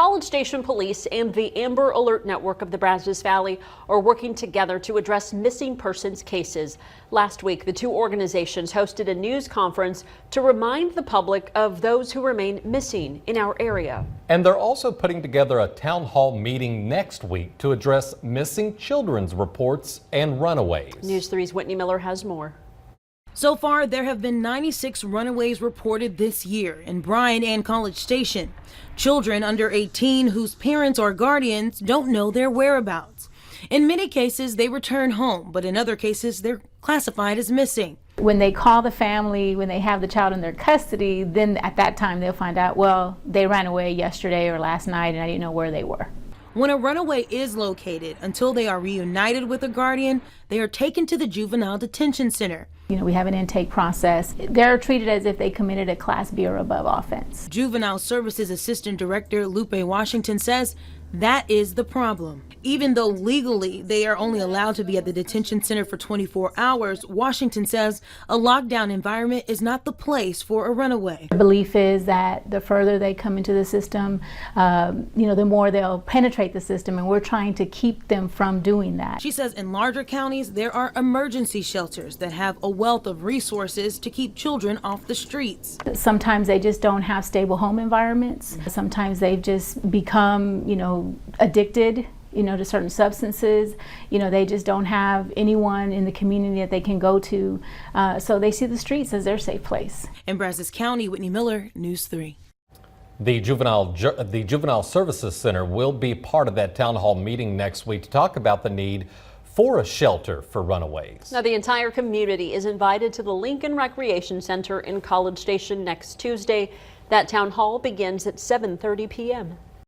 College Station Police and the Amber Alert Network of the Brazos Valley are working together to address missing persons cases. Last week, the two organizations hosted a news conference to remind the public of those who remain missing in our area. And they're also putting together a town hall meeting next week to address missing children's reports and runaways. News 3's Whitney Miller has more. So far, there have been 96 runaways reported this year in Bryan and College Station. Children under 18 whose parents or guardians don't know their whereabouts. In many cases, they return home, but in other cases, they're classified as missing. When they call the family, when they have the child in their custody, then at that time they'll find out, well, they ran away yesterday or last night and I didn't know where they were. When a runaway is located, until they are reunited with a guardian, they are taken to the Juvenile Detention Center. We have an intake process. They're treated as if they committed a Class B or above offense. Juvenile Services Assistant Director Lupe Washington says that is the problem. Even though legally they are only allowed to be at the detention center for 24 hours, Washington says a lockdown environment is not the place for a runaway. The belief is that the further they come into the system, the more they'll penetrate the system, and we're trying to keep them from doing that. She says in larger counties, there are emergency shelters that have a wealth of resources to keep children off the streets. Sometimes they just don't have stable home environments. Sometimes they've just become, addicted to certain substances. They just don't have anyone in the community that they can go to. So they see the streets as their safe place. In Brazos County, Whitney Miller, News 3. The Juvenile Services Center will be part of that town hall meeting next week to talk about the need for a shelter for runaways. Now, the entire community is invited to the Lincoln Recreation Center in College Station next Tuesday. That town hall begins at 7:30 p.m.